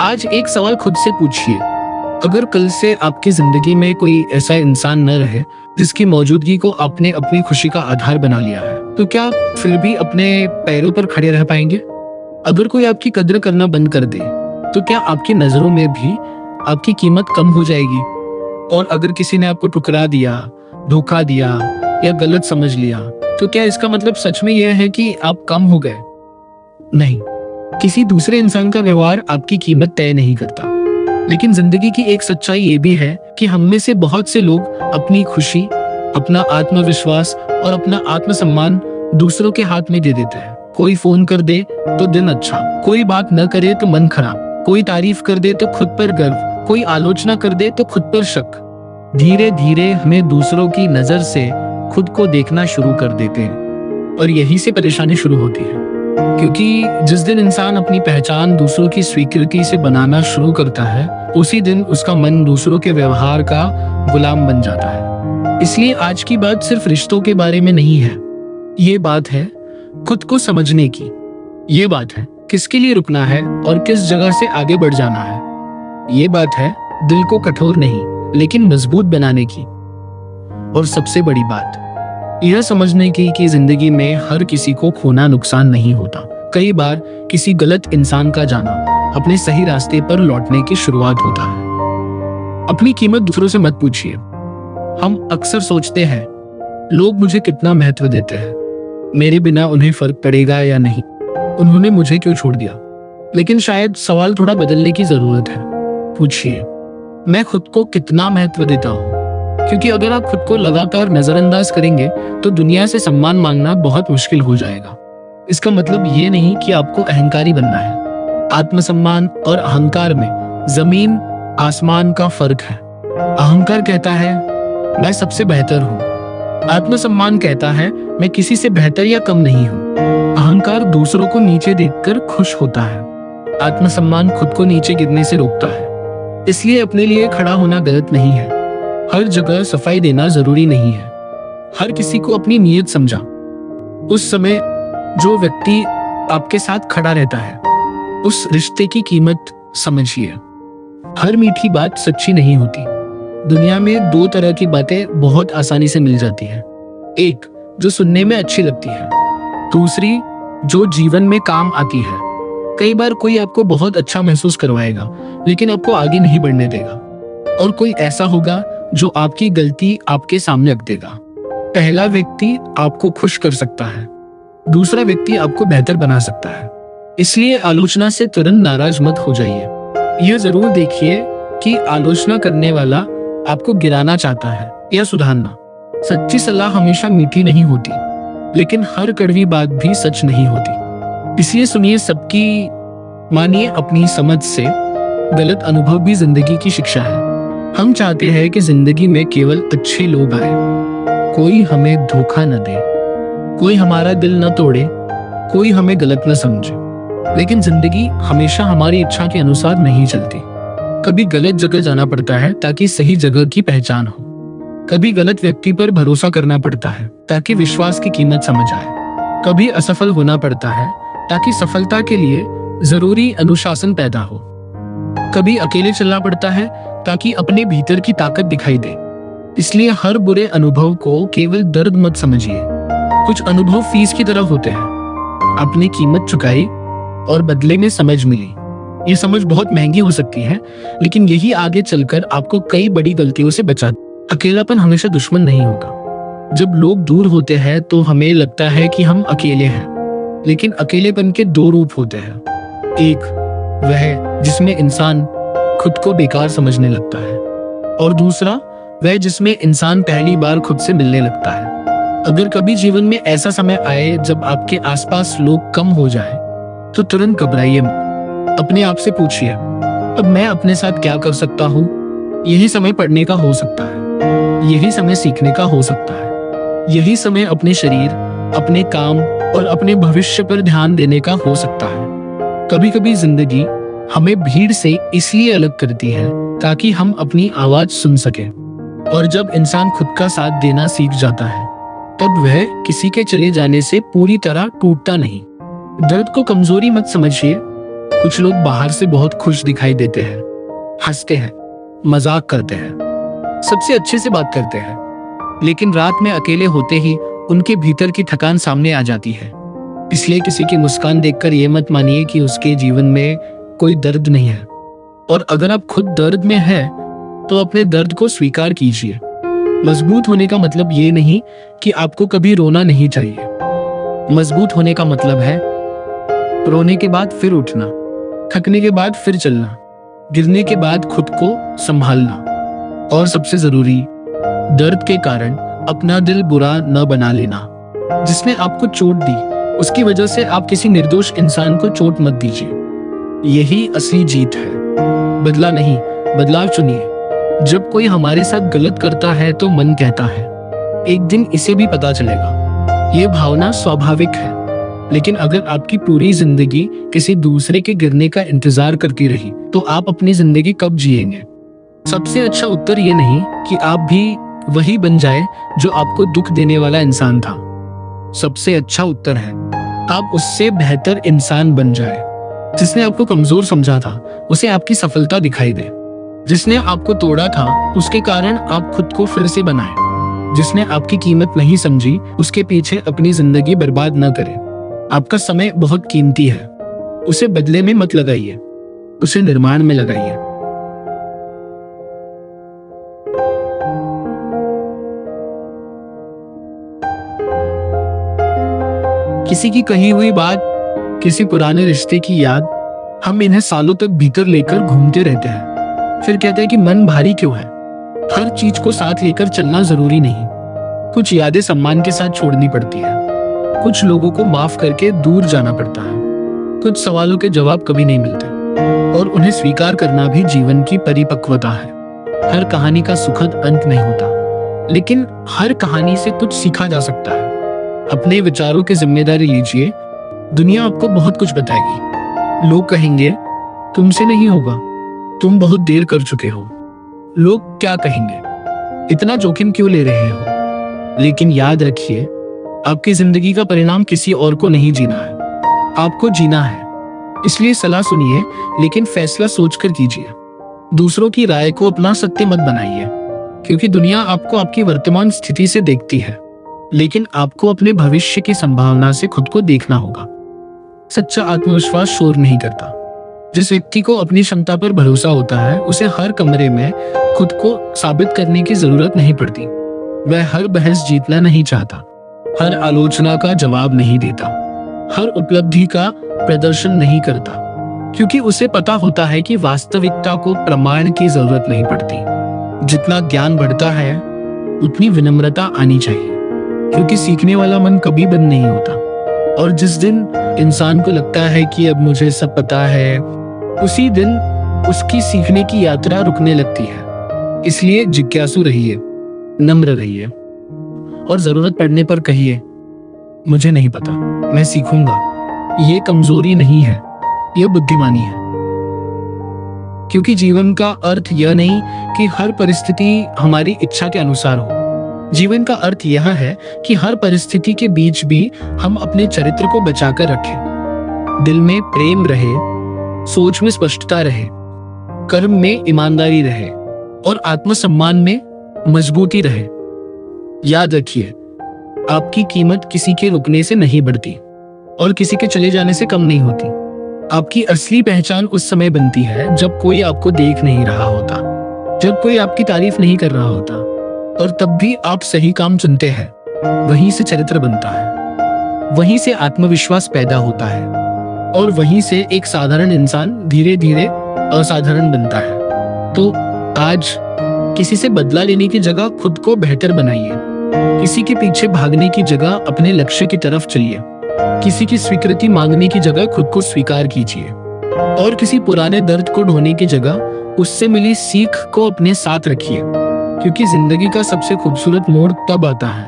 आज एक सवाल खुद से पूछिए, अगर कल से आपकी जिंदगी में कोई ऐसा इंसान न रहे जिसकी मौजूदगी को आपने अपनी खुशी का आधार बना लिया है, तो क्या आप फिर भी अपने पैरों पर खड़े रह पाएंगे? अगर कोई आपकी कद्र करना बंद कर दे, तो क्या आपकी नजरों में भी आपकी कीमत कम हो जाएगी? और अगर किसी ने आपको ठुकरा दिया, धोखा दिया या गलत समझ लिया, तो क्या इसका मतलब सच में यह है कि आप कम हो गए? नहीं, किसी दूसरे इंसान का व्यवहार आपकी कीमत तय नहीं करता। लेकिन जिंदगी की एक सच्चाई ये भी है कि हम में से बहुत से लोग अपनी खुशी, अपना आत्मविश्वास और अपना आत्मसम्मान दूसरों के हाथ में दे देते हैं। कोई फोन कर दे तो दिन अच्छा, कोई बात न करे तो मन खराब, कोई तारीफ कर दे तो खुद पर गर्व, कोई आलोचना कर दे तो खुद पर शक। धीरे धीरे हमें दूसरों की नजर से खुद को देखना शुरू कर देते हैं और यही से परेशानी शुरू होती है। क्योंकि जिस दिन इंसान अपनी पहचान दूसरों की स्वीकृति से बनाना शुरू करता है, उसी दिन उसका मन दूसरों के व्यवहार का गुलाम बन जाता है। इसलिए आज की बात सिर्फ रिश्तों के बारे में नहीं है, ये बात है खुद को समझने की। ये बात है किसके लिए रुकना है और किस जगह से आगे बढ़ जाना है। ये बात है दिल को कठोर नहीं लेकिन मजबूत बनाने की। और सबसे बड़ी बात यह समझने की कि जिंदगी में हर किसी को खोना नुकसान नहीं होता। कई बार किसी गलत इंसान का जाना अपने सही रास्ते पर लौटने की शुरुआत होता है। अपनी कीमत दूसरों से मत पूछिए। हम अक्सर सोचते हैं, लोग मुझे कितना महत्व देते हैं, मेरे बिना उन्हें फर्क पड़ेगा या नहीं, उन्होंने मुझे क्यों छोड़ दिया। लेकिन शायद सवाल थोड़ा बदलने की जरूरत है। पूछिए, मैं खुद को कितना महत्व देता हूँ? क्योंकि अगर आप खुद को लगातार नजरअंदाज करेंगे तो दुनिया से सम्मान मांगना बहुत मुश्किल हो जाएगा। इसका मतलब ये नहीं कि आपको अहंकारी बनना है। आत्मसम्मान और अहंकार में जमीन आसमान का फर्क है। अहंकार कहता है मैं सबसे बेहतर हूँ, आत्मसम्मान कहता है मैं किसी से बेहतर या कम नहीं हूँ। अहंकार दूसरों को नीचे देखकर खुश होता है, आत्मसम्मान खुद को नीचे गिरने से रोकता है। इसलिए अपने लिए खड़ा होना गलत नहीं है, हर जगह सफाई देना जरूरी नहीं है। हर किसी को अपनी नीयत समझा। उस समय जो व्यक्ति आपके साथ खड़ा रहता है, उस रिश्ते की कीमत समझिए। हर मीठी बात सच्ची नहीं होती। दुनिया में दो तरह की बातें बहुत आसानी से मिल जाती है। एक जो सुनने में अच्छी लगती है, दूसरी जो जीवन में काम आती है। कई बार कोई आपको बहुत अच्छा महसूस करवाएगा लेकिन आपको आगे नहीं बढ़ने देगा, और कोई ऐसा होगा जो आपकी गलती आपके सामने रख देगा। पहला व्यक्ति आपको खुश कर सकता है, दूसरा व्यक्ति आपको बेहतर बना सकता है। इसलिए आलोचना से तुरंत नाराज मत हो जाइए। यह जरूर देखिए कि आलोचना करने वाला आपको गिराना चाहता है या सुधारना। सच्ची सलाह हमेशा मीठी नहीं होती, लेकिन हर कड़वी बात भी सच नहीं होती। इसलिए सुनिए सबकी, मानिए अपनी समझ से। गलत अनुभव भी जिंदगी की शिक्षा है। हम चाहते हैं कि जिंदगी में केवल अच्छे लोग आए, कोई हमें धोखा न दे, कोई हमारा दिल न तोड़े, कोई हमें गलत न समझे। लेकिन जिंदगी हमेशा हमारी इच्छा के अनुसार नहीं चलती। कभी गलत जगह जाना पड़ता है ताकि सही जगह की पहचान हो। कभी गलत व्यक्ति पर भरोसा करना पड़ता है ताकि विश्वास की कीमत समझ आए। कभी असफल होना पड़ता है ताकि सफलता के लिए जरूरी अनुशासन पैदा हो। कभी अकेले चलना पड़ता है ताकि अपने भीतर की ताकत दिखाई दे। इसलिए हर बुरे अनुभव को केवल दर्द मत समझिए। कुछ अनुभव फीस की तरह होते हैं। अपनी कीमत चुकाई और बदले में समझ मिली। ये समझ बहुत महंगी हो सकती है, लेकिन यही आगे चलकर आपको कई बड़ी गलतियों से बचा। अकेलापन हमेशा दुश्मन नहीं होगा। जब लोग दूर होते हैं तो हमें लगता है कि हम अकेले हैं, लेकिन अकेलेपन के दो रूप होते हैं। एक वह जिसमें इंसान खुद को बेकार समझने लगता है, और दूसरा वह जिसमें इंसान पहली बार खुद से मिलने लगता है। अगर कभी जीवन में ऐसा समय आए जब आपके आसपास लोग कम हो जाए, तो तुरंत घबराइए मत। अपने आप से पूछिए, अब मैं अपने साथ क्या कर सकता हूँ? यही समय पढ़ने का हो सकता है, यही समय सीखने का हो सकता है, यही समय अपने शरीर, अपने काम और अपने भविष्य पर ध्यान देने का हो सकता है। कभी कभी जिंदगी हमें भीड़ से इसलिए अलग करती है ताकि हम अपनी आवाज सुन सके। और जब इंसान खुद का साथ देना सीख जाता है, तब वह किसी के चले जाने से पूरी तरह टूटता नहीं। दर्द को कमजोरी मत समझिए, कुछ लोग बाहर से बहुत खुश दिखाई देते हैं, हंसते हैं, मजाक करते हैं, सबसे अच्छे से बात करते हैं, लेकिन रात में अकेले होते ही उनके भीतर की थकान सामने आ जाती है। इसलिए किसी की मुस्कान देखकर ये मत मानिए कि उसके जीवन में कोई दर्द नहीं है। और अगर आप खुद दर्द में हैं, तो अपने दर्द को स्वीकार कीजिए। मजबूत होने का मतलब ये नहीं कि आपको कभी रोना नहीं चाहिए। मजबूत होने का मतलब है रोने के बाद फिर उठना, थकने के बाद फिर चलना, गिरने के बाद खुद को संभालना, और सबसे जरूरी, दर्द के कारण अपना दिल बुरा न बना लेना। जिसने आपको चोट दी, उसकी वजह से आप किसी निर्दोष इंसान को चोट मत दीजिए। यही असली जीत है। बदला नहीं, बदलाव चुनिए। जब कोई हमारे साथ गलत करता है तो मन कहता है, एक दिन इसे भी पता चलेगा। ये भावना स्वाभाविक है। लेकिन अगर आपकी पूरी जिंदगी किसी दूसरे के गिरने का इंतजार करती रही, तो आप अपनी जिंदगी कब जिएंगे? सबसे अच्छा उत्तर ये नहीं कि आप भी वही बन जाए जो आपको दुख देने वाला इंसान था। सबसे अच्छा उत्तर है आप उससे बेहतर इंसान बन जाए। जिसने आपको कमजोर समझा था, उसे आपकी सफलता दिखाई दे। जिसने आपको तोड़ा था, उसके कारण आप खुद को फिर से बनाएं। जिसने आपकी कीमत नहीं समझी, उसके पीछे अपनी जिंदगी बर्बाद न करें। आपका समय बहुत कीमती है। उसे बदले में मत लगाइए, उसे निर्माण में लगाइए। किसी की कही हुई बात, किसी पुराने रिश्ते की याद, हम इन्हें सालों तक भीतर लेकर घूमते रहते हैं। फिर कहते हैं कि मन भारी क्यों है। हर चीज को साथ लेकर चलना जरूरी नहीं। कुछ यादें सम्मान के साथ छोड़नी पड़ती है, कुछ लोगों को माफ करके दूर जाना पड़ता है, कुछ सवालों के जवाब कभी नहीं मिलते, और उन्हें स्वीकार करना भी जीवन की परिपक्वता है। हर कहानी का सुखद अंत नहीं होता, लेकिन हर कहानी से कुछ सीखा जा सकता है। अपने विचारों की जिम्मेदारी लीजिए। दुनिया आपको बहुत कुछ बताएगी। लोग कहेंगे तुमसे नहीं होगा, तुम बहुत देर कर चुके हो। लोग क्या कहेंगे, इतना जोखिम क्यों ले रहे हो? लेकिन याद रखिए, आपकी जिंदगी का परिणाम किसी और को नहीं जीना है, आपको जीना है। इसलिए सलाह सुनिए, लेकिन फैसला सोचकर कीजिए। दूसरों की राय को अपना सत्य मत बनाइए, क्योंकि दुनिया आपको आपकी वर्तमान स्थिति से देखती है, लेकिन आपको अपने भविष्य की संभावना से खुद को देखना होगा। सच्चा आत्मविश्वास शोर नहीं करता। जिस व्यक्ति को अपनी क्षमता पर भरोसा होता है, उसे हर कमरे में खुद को साबित करने की जरूरत नहीं पड़ती। वह हर बहस जीतना नहीं चाहता, हर आलोचना का जवाब नहीं देता, हर उपलब्धि का प्रदर्शन नहीं करता, क्योंकि उसे पता होता है कि वास्तविकता को प्रमाण की जरूरत नहीं पड़ती। जितना ज्ञान बढ़ता है, उतनी विनम्रता आनी चाहिए, क्योंकि सीखने वाला मन कभी बंद नहीं होता। और जिस दिन इंसान को लगता है कि अब मुझे सब पता है, उसी दिन उसकी सीखने की यात्रा रुकने लगती है। इसलिए जिज्ञासु रहिए, नम्र रहिए, और जरूरत पड़ने पर कहिए मुझे नहीं पता, मैं सीखूंगा। ये कमजोरी नहीं है, यह बुद्धिमानी है। क्योंकि जीवन का अर्थ यह नहीं कि हर परिस्थिति हमारी इच्छा के अनुसार हो। जीवन का अर्थ यह है कि हर परिस्थिति के बीच भी हम अपने चरित्र को बचाकर रखें। दिल में प्रेम रहे, सोच में स्पष्टता रहे, कर्म में ईमानदारी रहे, और आत्मसम्मान में मजबूती रहे। याद रखिए, आपकी कीमत किसी के रुकने से नहीं बढ़ती, और किसी के चले जाने से कम नहीं होती। आपकी असली पहचान उस समय बनती है जब कोई आपको देख नहीं रहा होता, जब कोई आपकी तारीफ नहीं कर रहा होता, और तब भी आप सही काम चुनते हैं। वहीं से चरित्र बनता है, वहीं से आत्मविश्वास पैदा होता है, और वहीं से एक साधारण इंसान धीरे धीरे असाधारण बनता है। तो आज किसी से बदला लेने की जगह खुद को बेहतर बनाइए। किसी के पीछे भागने की जगह अपने लक्ष्य की तरफ चलिए। किसी की स्वीकृति मांगने की जगह खुद को स्वीकार कीजिए, और किसी पुराने दर्द को ढोने की जगह उससे मिली सीख को अपने साथ रखिए। क्योंकि जिंदगी का सबसे खूबसूरत मोड़ तब आता है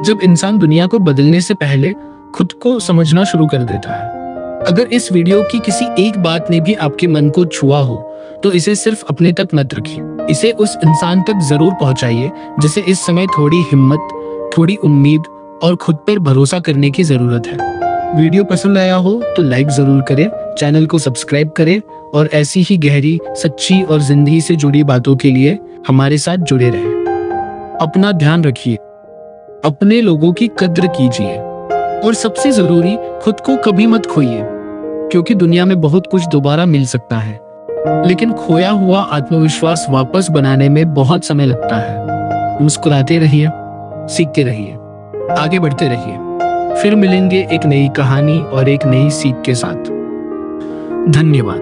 जब इंसान दुनिया को बदलने से पहले खुद को समझना शुरू कर देता है। अगर इस वीडियो की किसी एक बात ने भी आपके मन को छुआ हो, तो इसे सिर्फ अपने तक मत रखिए, इसे उस इंसान तक जरूर पहुंचाइए जिसे इस समय थोड़ी हिम्मत, थोड़ी उम्मीद और खुद पर भरोसा करने की जरूरत है। वीडियो पसंद आया हो तो लाइक जरूर करें, चैनल को सब्सक्राइब करें और ऐसी ही गहरी, सच्ची और जिंदगी से जुड़ी बातों के लिए हमारे साथ जुड़े रहें। अपना ध्यान रखिए, अपने लोगों की कद्र कीजिए और सबसे जरूरी, खुद को कभी मत खोइए, क्योंकि दुनिया में बहुत कुछ दोबारा मिल सकता है, लेकिन खोया हुआ आत्मविश्वास वापस बनाने में बहुत समय लगता है। मुस्कुराते रहिए, सीखते रहिए, आगे बढ़ते रहिए। फिर मिलेंगे एक नई कहानी और एक नई सीख के साथ। धन्यवाद।